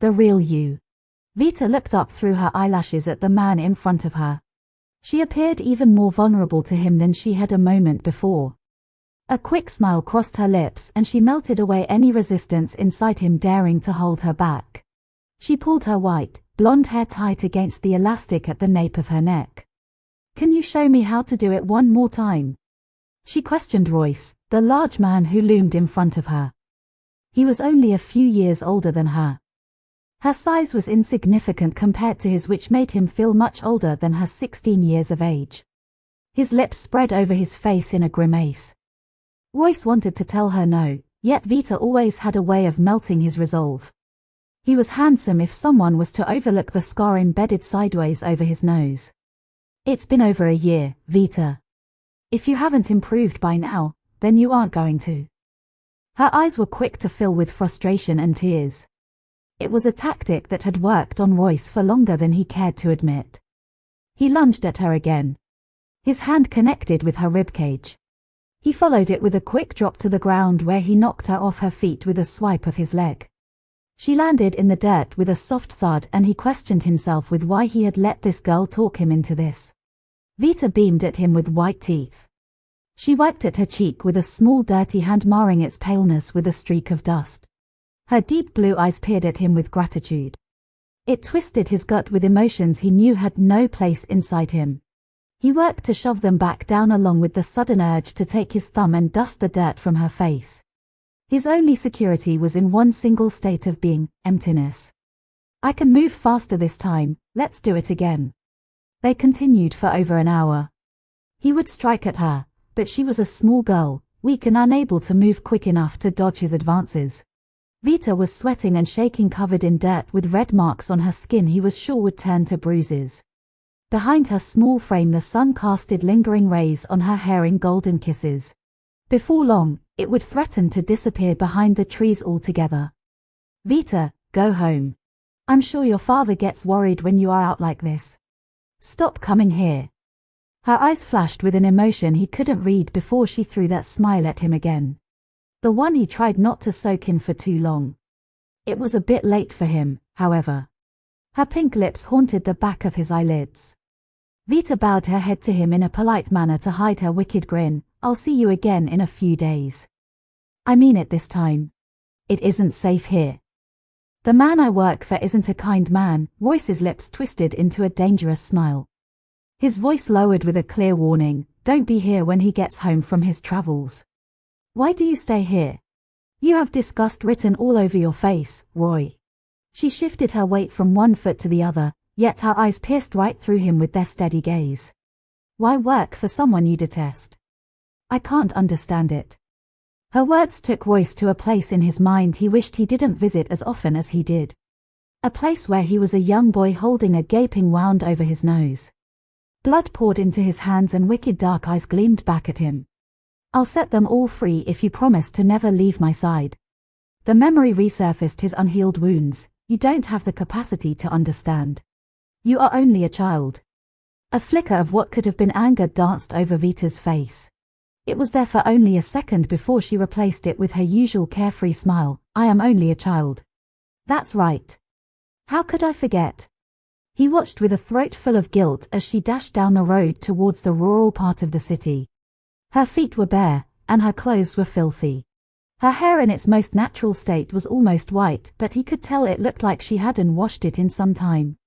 The real you. Vita looked up through her eyelashes at the man in front of her. She appeared even more vulnerable to him than she had a moment before. A quick smile crossed her lips and she melted away any resistance inside him daring to hold her back. She pulled her white, blonde hair tight against the elastic at the nape of her neck. "Can you show me how to do it one more time?" she questioned Royce, the large man who loomed in front of her. He was only a few years older than her. Her size was insignificant compared to his, which made him feel much older than her 16 years of age. His lips spread over his face in a grimace. Royce wanted to tell her no, yet Vita always had a way of melting his resolve. He was handsome if someone was to overlook the scar embedded sideways over his nose. "It's been over a year, Vita. If you haven't improved by now, then you aren't going to." Her eyes were quick to fill with frustration and tears. It was a tactic that had worked on Royce for longer than he cared to admit. He lunged at her again. His hand connected with her ribcage. He followed it with a quick drop to the ground where he knocked her off her feet with a swipe of his leg. She landed in the dirt with a soft thud and he questioned himself with why he had let this girl talk him into this. Vita beamed at him with white teeth. She wiped at her cheek with a small dirty hand, marring its paleness with a streak of dust. Her deep blue eyes peered at him with gratitude. It twisted his gut with emotions he knew had no place inside him. He worked to shove them back down along with the sudden urge to take his thumb and dust the dirt from her face. His only security was in one single state of being, emptiness. "I can move faster this time, let's do it again." They continued for over an hour. He would strike at her, but she was a small girl, weak and unable to move quick enough to dodge his advances. Vita was sweating and shaking, covered in dirt with red marks on her skin he was sure would turn to bruises. Behind her small frame the sun casted lingering rays on her hair in golden kisses. Before long, it would threaten to disappear behind the trees altogether. "Vita, go home. I'm sure your father gets worried when you are out like this. Stop coming here." Her eyes flashed with an emotion he couldn't read before she threw that smile at him again. The one he tried not to soak in for too long. It was a bit late for him, however. Her pink lips haunted the back of his eyelids. Vita bowed her head to him in a polite manner to hide her wicked grin. "I'll see you again in a few days. I mean it this time. It isn't safe here. The man I work for isn't a kind man." Royce's lips twisted into a dangerous smile. His voice lowered with a clear warning. "Don't be here when he gets home from his travels. Why do you stay here? You have disgust written all over your face, Roy." She shifted her weight from one foot to the other, yet her eyes pierced right through him with their steady gaze. "Why work for someone you detest? I can't understand it." Her words took Royce to a place in his mind he wished he didn't visit as often as he did. A place where he was a young boy holding a gaping wound over his nose. Blood poured into his hands and wicked dark eyes gleamed back at him. "I'll set them all free if you promise to never leave my side." The memory resurfaced his unhealed wounds. "You don't have the capacity to understand. You are only a child." A flicker of what could have been anger danced over Vita's face. It was there for only a second before she replaced it with her usual carefree smile. "I am only a child. That's right. How could I forget?" He watched with a throat full of guilt as she dashed down the road towards the rural part of the city. Her feet were bare, and her clothes were filthy. Her hair in its most natural state was almost white, but he could tell it looked like she hadn't washed it in some time.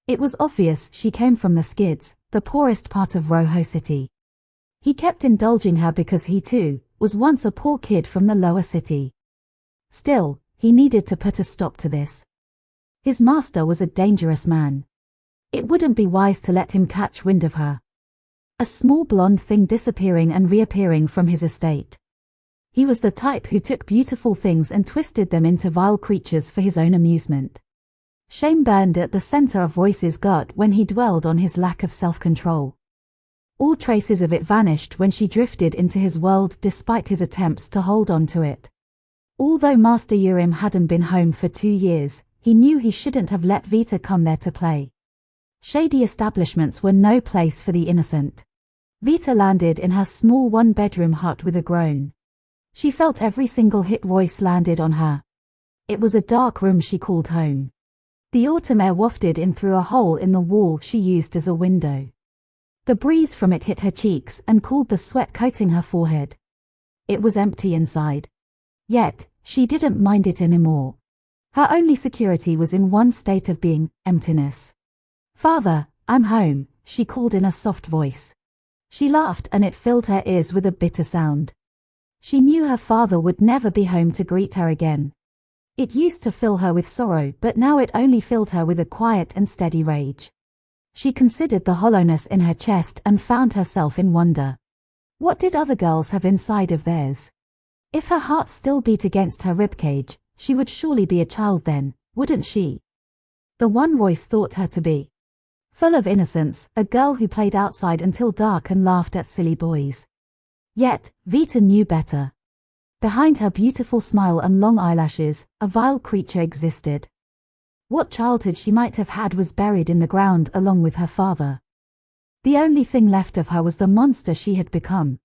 It was obvious she came from the skids, the poorest part of Rojo City. He kept indulging her because he, too, was once a poor kid from the lower city. Still, he needed to put a stop to this. His master was a dangerous man. It wouldn't be wise to let him catch wind of her. A small blonde thing disappearing and reappearing from his estate. He was the type who took beautiful things and twisted them into vile creatures for his own amusement. Shame burned at the center of Royce's gut when he dwelled on his lack of self-control. All traces of it vanished when she drifted into his world despite his attempts to hold on to it. Although Master Urim hadn't been home for 2 years, he knew he shouldn't have let Vita come there to play. Shady establishments were no place for the innocent. Vita landed in her small one-bedroom hut with a groan. She felt every single hit Royce landed on her. It was a dark room she called home. The autumn air wafted in through a hole in the wall she used as a window. The breeze from it hit her cheeks and cooled the sweat coating her forehead. It was empty inside. Yet, she didn't mind it anymore. Her only security was in one state of being: emptiness. "Father, I'm home," she called in a soft voice. She laughed and it filled her ears with a bitter sound. She knew her father would never be home to greet her again. It used to fill her with sorrow, but now it only filled her with a quiet and steady rage. She considered the hollowness in her chest and found herself in wonder. What did other girls have inside of theirs? If her heart still beat against her ribcage, she would surely be a child then, wouldn't she? The one voice thought her to be. Full of innocence, a girl who played outside until dark and laughed at silly boys. Yet, Vita knew better. Behind her beautiful smile and long eyelashes, a vile creature existed. What childhood she might have had was buried in the ground along with her father. The only thing left of her was the monster she had become.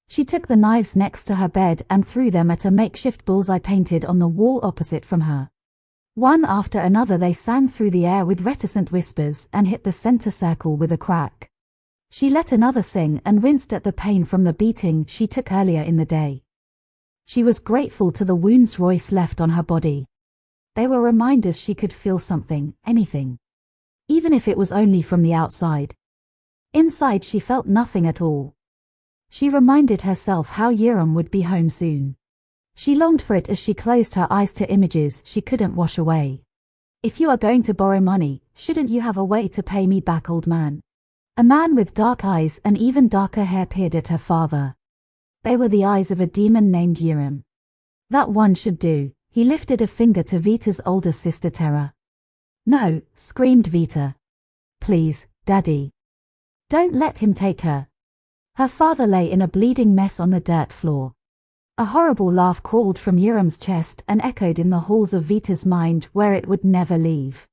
She took the knives next to her bed and threw them at a makeshift bullseye painted on the wall opposite from her. One after another they sang through the air with reticent whispers and hit the center circle with a crack. She let another sing and winced at the pain from the beating she took earlier in the day. She was grateful to the wounds Royce left on her body. They were reminders she could feel something, anything. Even if it was only from the outside. Inside she felt nothing at all. She reminded herself how Yiram would be home soon. She longed for it as she closed her eyes to images she couldn't wash away. "If you are going to borrow money, shouldn't you have a way to pay me back, old man?" A man with dark eyes and even darker hair peered at her father. They were the eyes of a demon named Yiram. That one should do. He lifted a finger to Vita's older sister Tara. "No," screamed Vita. "Please, Daddy. Don't let him take her." Her father lay in a bleeding mess on the dirt floor. A horrible laugh crawled from Yiram's chest and echoed in the halls of Vita's mind where it would never leave.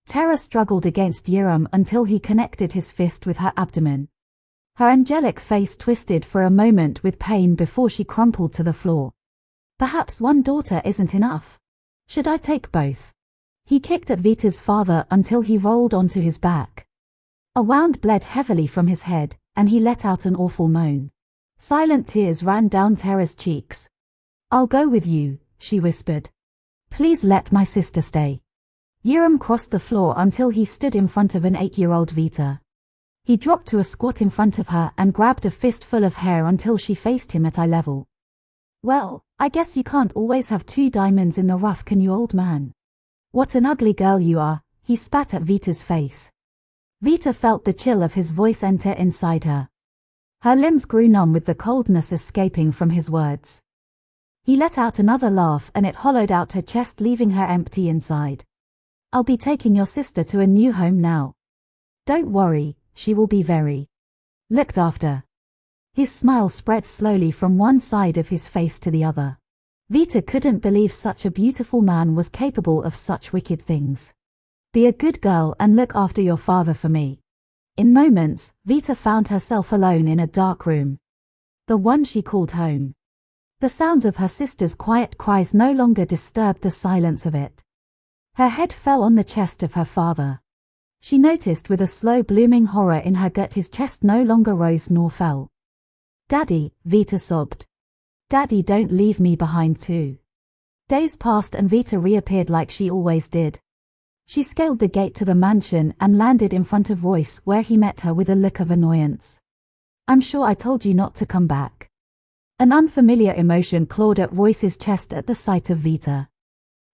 Tara struggled against Yiram until he connected his fist with her abdomen. Her angelic face twisted for a moment with pain before she crumpled to the floor. "Perhaps one daughter isn't enough. Should I take both?" He kicked at Vita's father until he rolled onto his back. A wound bled heavily from his head, and he let out an awful moan. Silent tears ran down Tara's cheeks. "I'll go with you," she whispered. "Please let my sister stay." Yiram crossed the floor until he stood in front of an 8-year-old Vita. He dropped to a squat in front of her and grabbed a fistful of hair until she faced him at eye level. "Well, I guess you can't always have two diamonds in the rough, can you, old man? What an ugly girl you are," he spat at Vita's face. Vita felt the chill of his voice enter inside her. Her limbs grew numb with the coldness escaping from his words. He let out another laugh and it hollowed out her chest, leaving her empty inside. "I'll be taking your sister to a new home now. Don't worry, she will be very looked after." His smile spread slowly from one side of his face to the other. Vita couldn't believe such a beautiful man was capable of such wicked things. "Be a good girl and look after your father for me." In moments, Vita found herself alone in a dark room. The one she called home. The sounds of her sister's quiet cries no longer disturbed the silence of it. Her head fell on the chest of her father. She noticed with a slow blooming horror in her gut his chest no longer rose nor fell. "Daddy," Vita sobbed. "Daddy, don't leave me behind too." Days passed and Vita reappeared like she always did. She scaled the gate to the mansion and landed in front of Royce, where he met her with a look of annoyance. "I'm sure I told you not to come back." An unfamiliar emotion clawed at Royce's chest at the sight of Vita.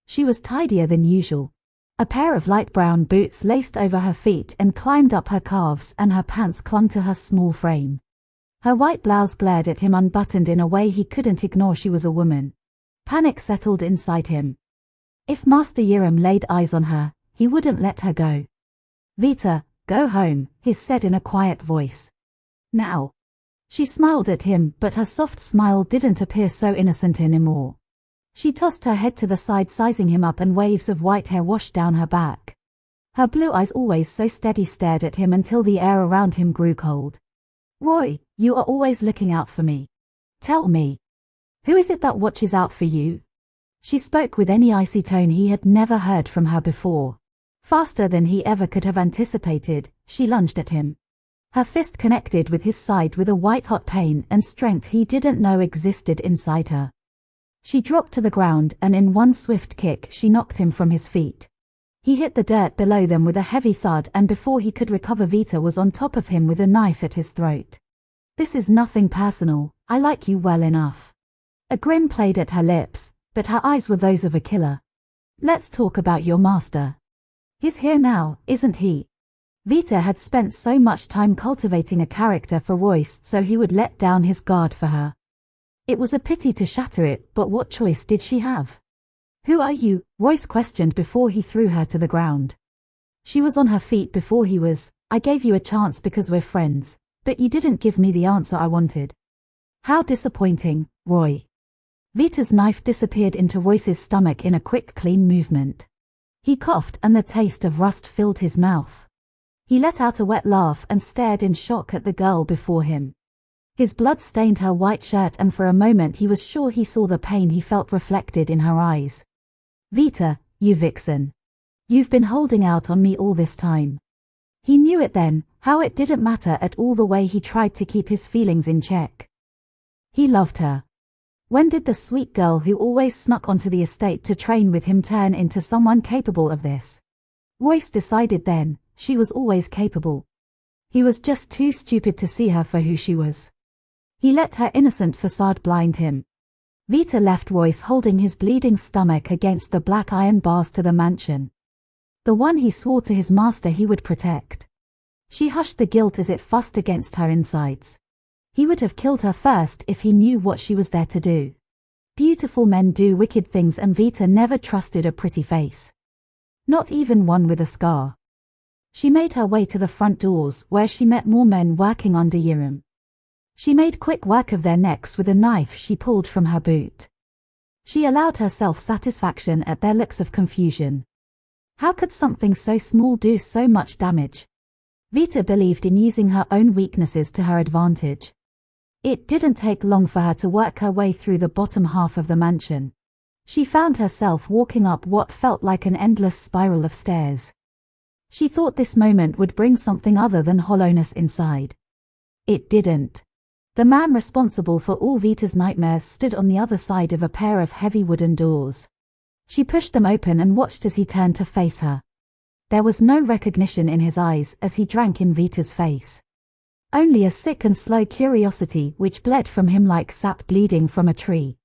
She was tidier than usual. A pair of light brown boots laced over her feet and climbed up her calves, and her pants clung to her small frame. Her white blouse glared at him unbuttoned in a way he couldn't ignore. She was a woman. Panic settled inside him. If Master Yiram laid eyes on her, he wouldn't let her go. "Vita, go home," he said in a quiet voice. "Now." She smiled at him, but her soft smile didn't appear so innocent anymore. She tossed her head to the side, sizing him up, and waves of white hair washed down her back. Her blue eyes, always so steady, stared at him until the air around him grew cold. "Roy, you are always looking out for me. Tell me, who is it that watches out for you?" She spoke with any icy tone he had never heard from her before. Faster than he ever could have anticipated, she lunged at him. Her fist connected with his side with a white-hot pain and strength he didn't know existed inside her. She dropped to the ground and in one swift kick she knocked him from his feet. He hit the dirt below them with a heavy thud, and before he could recover, Vita was on top of him with a knife at his throat. "This is nothing personal, I like you well enough." A grin played at her lips, but her eyes were those of a killer. "Let's talk about your master. He's here now, isn't he?" Vita had spent so much time cultivating a character for Royce so he would let down his guard for her. It was a pity to shatter it, but what choice did she have? "Who are you?" Royce questioned before he threw her to the ground. She was on her feet before he was. "I gave you a chance because we're friends, but you didn't give me the answer I wanted." "How disappointing, Roy." Vita's knife disappeared into Royce's stomach in a quick, clean movement. He coughed and the taste of rust filled his mouth. He let out a wet laugh and stared in shock at the girl before him. His blood stained her white shirt, and for a moment he was sure he saw the pain he felt reflected in her eyes. "Vita, you vixen. You've been holding out on me all this time." He knew it then, how it didn't matter at all the way he tried to keep his feelings in check. He loved her. When did the sweet girl who always snuck onto the estate to train with him turn into someone capable of this? Royce decided then, she was always capable. He was just too stupid to see her for who she was. He let her innocent facade blind him. Vita left Royce holding his bleeding stomach against the black iron bars to the mansion. The one he swore to his master he would protect. She hushed the guilt as it fussed against her insides. He would have killed her first if he knew what she was there to do. Beautiful men do wicked things, and Vita never trusted a pretty face. Not even one with a scar. She made her way to the front doors, where she met more men working under Hiram. She made quick work of their necks with a knife she pulled from her boot. She allowed herself satisfaction at their looks of confusion. How could something so small do so much damage? Vita believed in using her own weaknesses to her advantage. It didn't take long for her to work her way through the bottom half of the mansion. She found herself walking up what felt like an endless spiral of stairs. She thought this moment would bring something other than hollowness inside. It didn't. The man responsible for all Vita's nightmares stood on the other side of a pair of heavy wooden doors. She pushed them open and watched as he turned to face her. There was no recognition in his eyes as he drank in Vita's face. Only a sick and slow curiosity which bled from him like sap bleeding from a tree.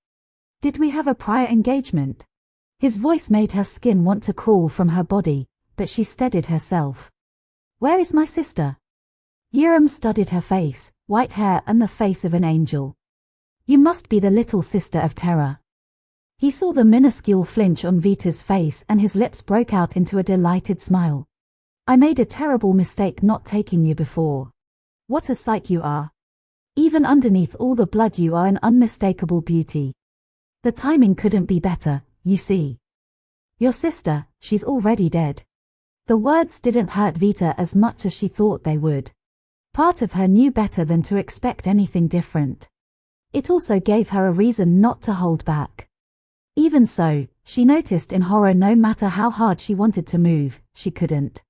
"Did we have a prior engagement?" His voice made her skin want to crawl from her body, but she steadied herself. "Where is my sister?" Hiram studied her face, white hair and the face of an angel. "You must be the little sister of terror." He saw the minuscule flinch on Vita's face and his lips broke out into a delighted smile. "I made a terrible mistake not taking you before. What a sight you are. Even underneath all the blood you are an unmistakable beauty. The timing couldn't be better, you see. Your sister, she's already dead." The words didn't hurt Vita as much as she thought they would. Part of her knew better than to expect anything different. It also gave her a reason not to hold back. Even so, she noticed in horror no matter how hard she wanted to move, she couldn't.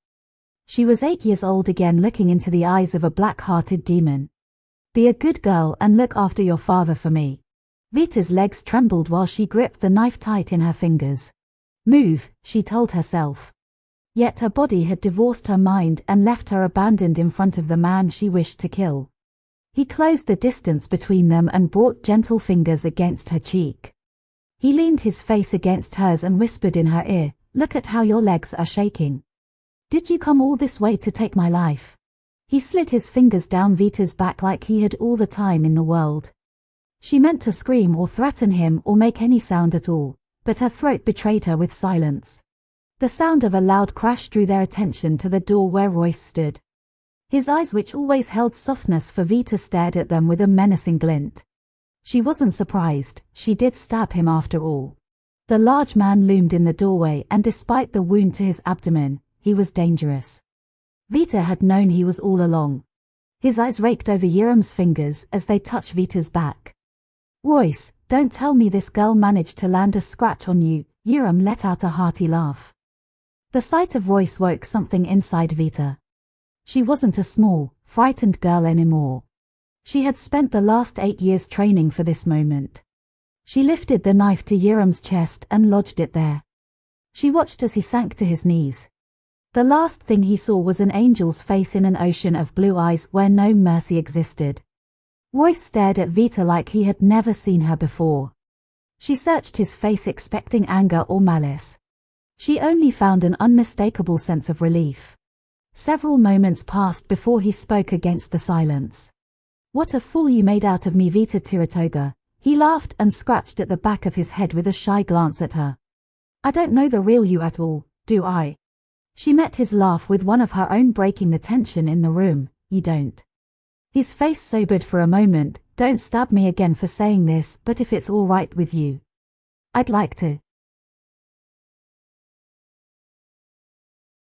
She was 8 years old again, looking into the eyes of a black-hearted demon. "Be a good girl and look after your father for me." Vita's legs trembled while she gripped the knife tight in her fingers. "Move," she told herself. Yet her body had divorced her mind and left her abandoned in front of the man she wished to kill. He closed the distance between them and brought gentle fingers against her cheek. He leaned his face against hers and whispered in her ear, "Look at how your legs are shaking. Did you come all this way to take my life?" He slid his fingers down Vita's back like he had all the time in the world. She meant to scream or threaten him or make any sound at all, but her throat betrayed her with silence. The sound of a loud crash drew their attention to the door where Royce stood. His eyes, which always held softness for Vita, stared at them with a menacing glint. She wasn't surprised, she did stab him after all. The large man loomed in the doorway, and despite the wound to his abdomen, he was dangerous. Vita had known he was all along. His eyes raked over Hiram's fingers as they touched Vita's back. "Royce, don't tell me this girl managed to land a scratch on you." Hiram let out a hearty laugh. The sight of Royce woke something inside Vita. She wasn't a small, frightened girl anymore. She had spent the last 8 years training for this moment. She lifted the knife to Hiram's chest and lodged it there. She watched as he sank to his knees. The last thing he saw was an angel's face in an ocean of blue eyes where no mercy existed. Royce stared at Vita like he had never seen her before. She searched his face expecting anger or malice. She only found an unmistakable sense of relief. Several moments passed before he spoke against the silence. "What a fool you made out of me, Vita Tiratoga." He laughed and scratched at the back of his head with a shy glance at her. "I don't know the real you at all, do I?" She met his laugh with one of her own, breaking the tension in the room. "You don't." His face sobered for a moment. "Don't stab me again for saying this, but if it's all right with you, I'd like to."